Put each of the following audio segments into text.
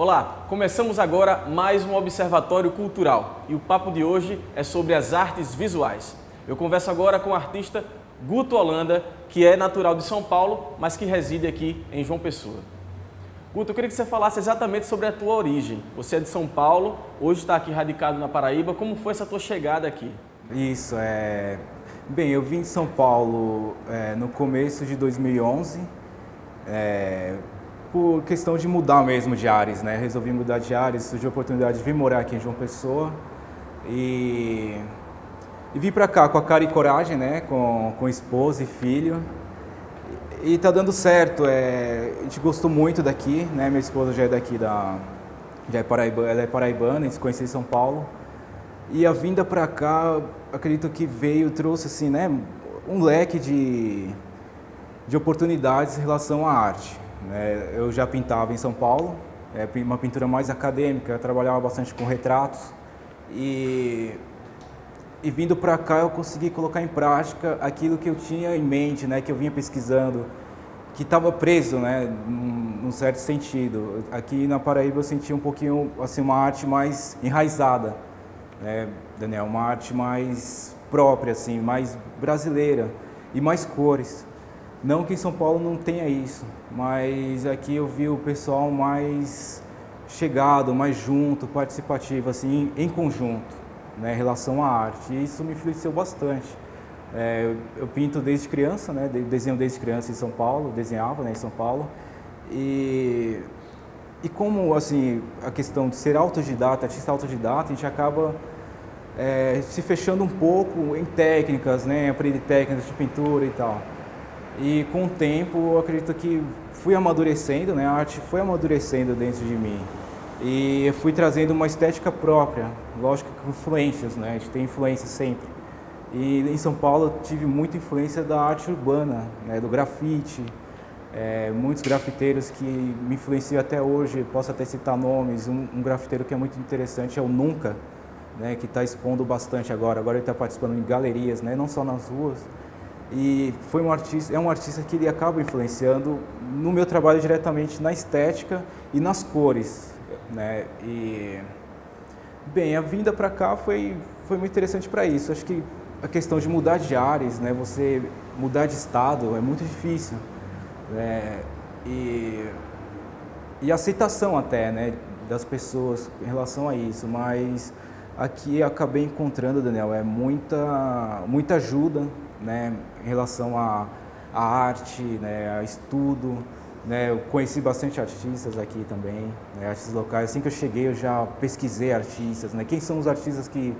Olá, começamos agora mais um Observatório Cultural e o papo de hoje é sobre as artes visuais. Eu converso agora com o artista Guto Holanda, que é natural de São Paulo, mas que reside aqui em João Pessoa. Guto, eu queria que você falasse exatamente sobre a tua origem. Você é de São Paulo, hoje está aqui radicado na Paraíba. Como foi essa tua chegada aqui? Isso, Bem, eu vim de São Paulo no começo de 2011, por questão de mudar mesmo de ares, né? Resolvi mudar de ares, surgiu a oportunidade de vir morar aqui em João Pessoa e vim pra cá com a cara e coragem, né? Com esposa e filho. E tá dando certo, a gente gostou muito daqui, né? Minha esposa já é daqui ela é paraibana, a gente se conheceu em São Paulo. E a vinda para cá, acredito que trouxe assim, né, um leque de oportunidades em relação à arte. Né? Eu já pintava em São Paulo, uma pintura mais acadêmica, eu trabalhava bastante com retratos. E vindo para cá eu consegui colocar em prática aquilo que eu tinha em mente, né, que eu vinha pesquisando, que estava preso, né, num certo sentido. Aqui na Paraíba eu senti um pouquinho assim, uma arte mais enraizada. Daniel, uma arte mais própria, assim, mais brasileira e mais cores. Não que em São Paulo não tenha isso, mas aqui eu vi o pessoal mais chegado, mais junto, participativo, assim, em conjunto, né, em relação à arte. E isso me influenciou bastante. Eu pinto desde criança, né, desenho desde criança em São Paulo, desenhava, né, em São Paulo. E como, assim, a questão de ser autodidata, artista autodidata, a gente acaba se fechando um pouco em técnicas, né, aprender técnicas de pintura e tal. E com o tempo, eu acredito que fui amadurecendo, né, a arte foi amadurecendo dentro de mim. E eu fui trazendo uma estética própria, lógico que com influências, né, a gente tem influência sempre. E em São Paulo eu tive muita influência da arte urbana, né, do grafite. Muitos grafiteiros que me influenciam até hoje, posso até citar nomes. Um grafiteiro que é muito interessante é o Nunca, né, que está expondo bastante agora ele está participando em galerias, né, não só nas ruas. E é um artista que ele acaba influenciando no meu trabalho diretamente na estética e nas cores, né. E bem, a vinda para cá foi muito interessante para isso. Acho que a questão de mudar de ares, né, você mudar de estado é muito difícil. E a aceitação até, né, das pessoas em relação a isso, mas aqui eu acabei encontrando, Daniel, muita ajuda, né, em relação à arte, né, a estudo, né. Eu conheci bastante artistas aqui também, né, artistas locais. Assim que eu cheguei eu já pesquisei artistas, né, quem são os artistas que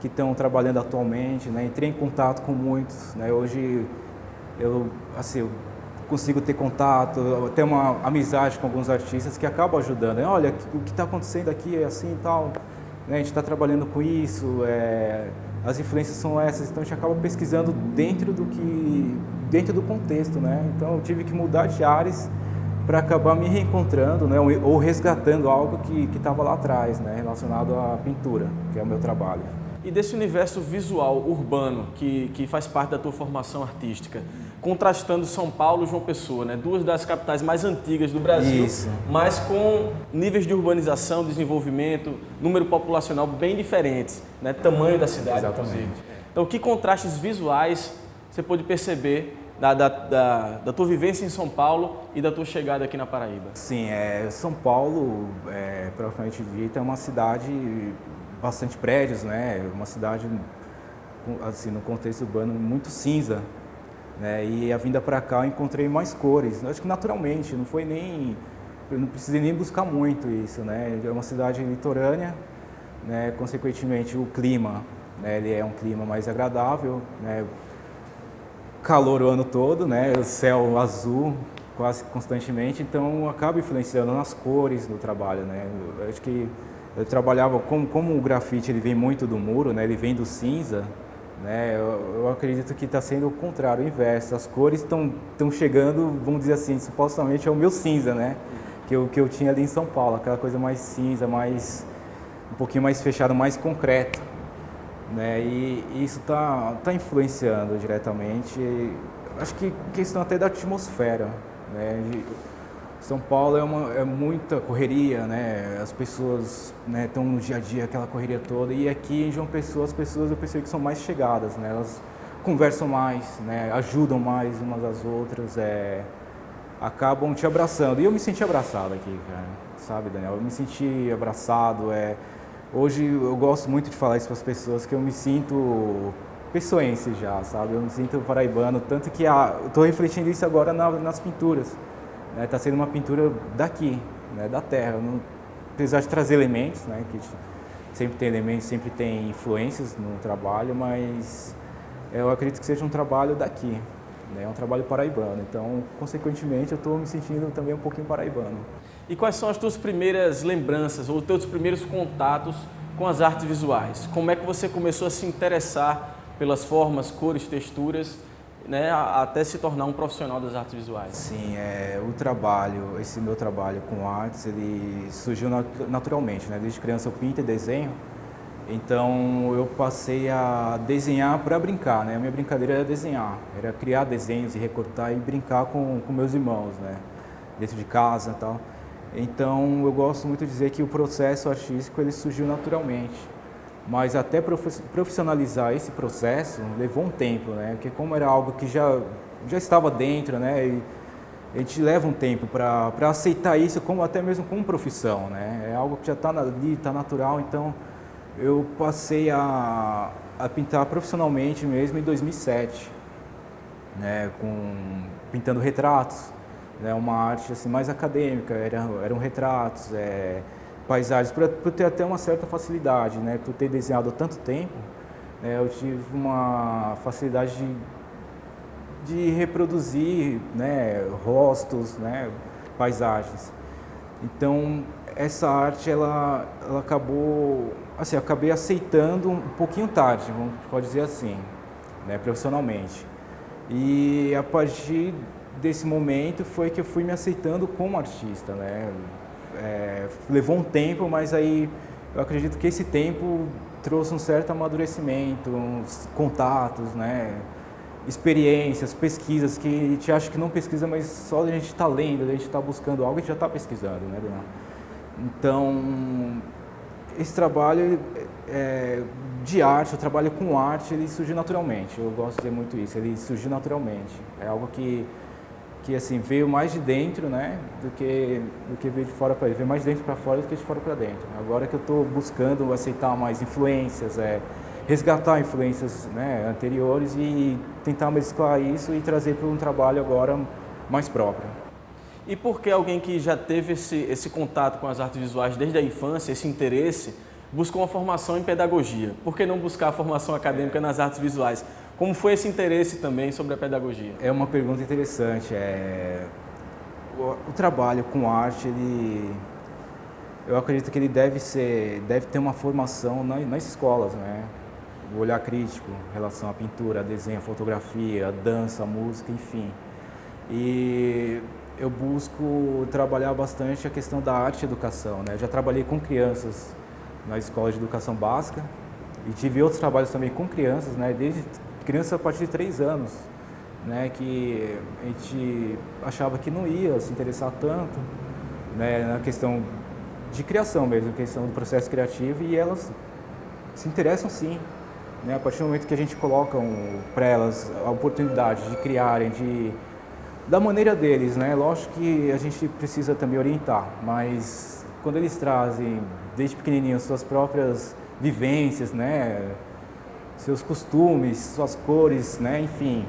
estão trabalhando atualmente, né, entrei em contato com muitos, né. Hoje eu consigo ter contato, ter uma amizade com alguns artistas que acabam ajudando. Olha, o que está acontecendo aqui é assim e tal, né? A gente está trabalhando com isso, as influências são essas, então a gente acaba pesquisando dentro do contexto, né? Então eu tive que mudar de ares para acabar me reencontrando, né? Ou resgatando algo que estava lá atrás, né? Relacionado à pintura, que é o meu trabalho. E desse universo visual urbano que faz parte da tua formação artística, contrastando São Paulo e João Pessoa, né? Duas das capitais mais antigas do Brasil, Isso. Mas com níveis de urbanização, desenvolvimento, número populacional bem diferentes, né? Tamanho da cidade, Exatamente. inclusive. Então, que contrastes visuais você pôde perceber da tua vivência em São Paulo e da tua chegada aqui na Paraíba? Sim, São Paulo, propriamente dita, é uma cidade bastante prédios, né? Uma cidade, assim, no contexto urbano, muito cinza, né? E a vinda para cá eu encontrei mais cores. Eu acho que naturalmente, eu não precisei nem buscar muito isso, né? É uma cidade litorânea, né? Consequentemente o clima, né? Ele é um clima mais agradável, né? Calor o ano todo, né? O céu azul quase constantemente, então acaba influenciando nas cores do trabalho, né? Eu acho que eu trabalhava, como o grafite ele vem muito do muro, né? Ele vem do cinza, né? Eu acredito que está sendo o contrário, o inverso. As cores estão chegando, vamos dizer assim, supostamente é o meu cinza, né? Que eu tinha ali em São Paulo, aquela coisa mais cinza, um pouquinho mais fechado, mais concreto, né? E isso tá influenciando diretamente. Acho que questão até da atmosfera, né? São Paulo é muita correria, né? As pessoas, né, estão no dia a dia, aquela correria toda. E aqui em João Pessoa, as pessoas eu percebo que são mais chegadas, né? Elas conversam mais, né? Ajudam mais umas às outras, acabam te abraçando. E eu me senti abraçado aqui, cara, sabe, Daniel? Eu me senti abraçado. Hoje eu gosto muito de falar isso para as pessoas, que eu me sinto pessoense já, sabe? Eu me sinto paraibano, tanto que eu estou refletindo isso agora nas pinturas. Está sendo uma pintura daqui, né, da terra, apesar de trazer elementos, né, que sempre tem elementos, sempre tem influências no trabalho, mas eu acredito que seja um trabalho daqui, né, um trabalho paraibano. Então, consequentemente, eu estou me sentindo também um pouquinho paraibano. E quais são as tuas primeiras lembranças ou teus primeiros contatos com as artes visuais? Como é que você começou a se interessar pelas formas, cores, texturas, né, até se tornar um profissional das artes visuais? Sim, esse meu trabalho com artes, ele surgiu naturalmente, né? Desde criança eu pinto e desenho, então eu passei a desenhar para brincar, né? A minha brincadeira era desenhar, era criar desenhos e recortar e brincar com meus irmãos, né? Dentro de casa e tal. Então eu gosto muito de dizer que o processo artístico ele surgiu naturalmente. Mas até profissionalizar esse processo levou um tempo, né? Porque como era algo que já estava dentro, né? E a gente leva um tempo para aceitar isso como até mesmo como profissão, né? É algo que já está ali, está natural. Então eu passei a pintar profissionalmente mesmo em 2007, né? Pintando retratos, né? Uma arte assim mais acadêmica, eram retratos, paisagens, para ter até uma certa facilidade, né? Por ter desenhado há tanto tempo, eu tive uma facilidade de reproduzir, né, rostos, né, paisagens. Então essa arte ela acabou, assim, eu acabei aceitando um pouquinho tarde, pode dizer assim, né, profissionalmente. E a partir desse momento foi que eu fui me aceitando como artista, né? Levou um tempo, mas aí eu acredito que esse tempo trouxe um certo amadurecimento, uns contatos, né? Experiências, pesquisas que a gente acha que não pesquisa, mas só a gente está lendo, a gente está buscando algo, a gente já está pesquisando, né, Daniel? Então, esse trabalho de arte, o trabalho com arte, ele surgiu naturalmente. Eu gosto de dizer muito isso, ele surgiu naturalmente. É algo que assim, veio mais de dentro, né, do que veio de fora para dentro. Veio mais de dentro para fora do que de fora para dentro. Agora que eu estou buscando aceitar mais influências, resgatar influências, né, anteriores e tentar mesclar isso e trazer para um trabalho agora mais próprio. E por que alguém que já teve esse contato com as artes visuais desde a infância, esse interesse, buscou uma formação em pedagogia? Por que não buscar a formação acadêmica nas artes visuais? Como foi esse interesse também sobre a pedagogia? É uma pergunta interessante. O trabalho com arte, eu acredito que ele deve ter uma formação nas escolas, né? O olhar crítico em relação à pintura, a desenho, a fotografia, a dança, a música, enfim. E eu busco trabalhar bastante a questão da arte e educação, né? Eu já trabalhei com crianças na escola de educação básica e tive outros trabalhos também com crianças, né? Desde criança a partir de 3 anos, né? Que a gente achava que não ia se interessar tanto, né? Na questão de criação mesmo, na questão do processo criativo, e elas se interessam sim, né? A partir do momento que a gente coloca para elas a oportunidade de criarem, da maneira deles, né? Lógico que a gente precisa também orientar, mas quando eles trazem desde pequenininhos suas próprias vivências, né? Seus costumes, suas cores, né? Enfim,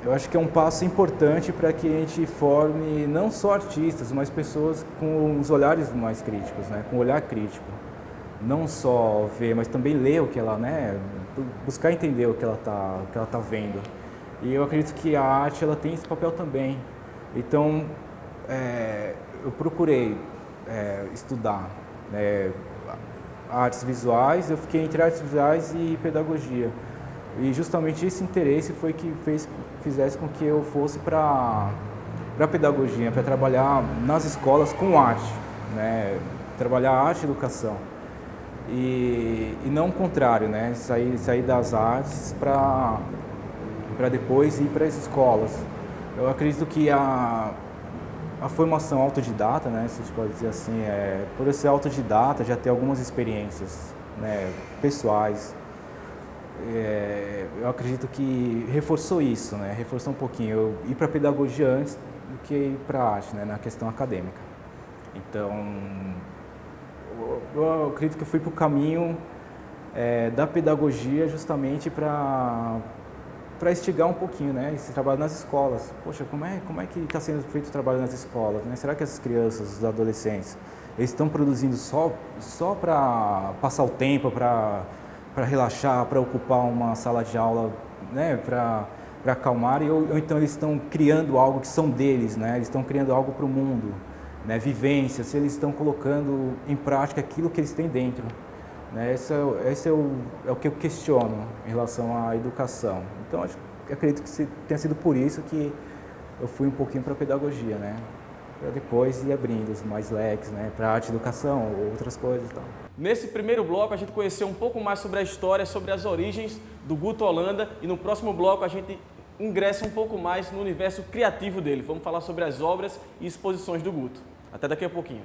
eu acho que é um passo importante para que a gente forme não só artistas, mas pessoas com os olhares mais críticos, né? Com o olhar crítico. Não só ver, mas também ler o que ela, né? Buscar entender o que ela tá vendo. E eu acredito que a arte ela tem esse papel também. Então, eu procurei estudar, né, artes visuais, eu fiquei entre artes visuais e pedagogia. E justamente esse interesse foi que fizesse com que eu fosse para a pedagogia, para trabalhar nas escolas com arte, né, trabalhar arte e educação. E não o contrário, né, sair das artes para depois ir para as escolas. Eu acredito que a formação autodidata, né, se a gente pode dizer assim, por eu ser autodidata, já ter algumas experiências, né, pessoais, eu acredito que reforçou isso, né, reforçou um pouquinho, eu ir para a pedagogia antes do que ir para a arte, né, na questão acadêmica. Então, eu acredito que eu fui para o caminho da pedagogia justamente para instigar um pouquinho, né, esse trabalho nas escolas. Poxa, como é que está sendo feito o trabalho nas escolas, né? Será que as crianças, os adolescentes, eles estão produzindo só para passar o tempo, para relaxar, para ocupar uma sala de aula, né, para acalmar, ou então eles estão criando algo que são deles, né? Eles estão criando algo para o mundo, né? Vivência, se eles estão colocando em prática aquilo que eles têm dentro. Né? Esse é o que eu questiono em relação à educação. Então, acredito que tenha sido por isso que eu fui um pouquinho para a pedagogia, né? Para depois ir abrindo mais leques, né? Para arte, educação, outras coisas e tal. Nesse primeiro bloco, a gente conheceu um pouco mais sobre a história, sobre as origens do Guto Holanda, e no próximo bloco a gente ingressa um pouco mais no universo criativo dele. Vamos falar sobre as obras e exposições do Guto. Até daqui a pouquinho.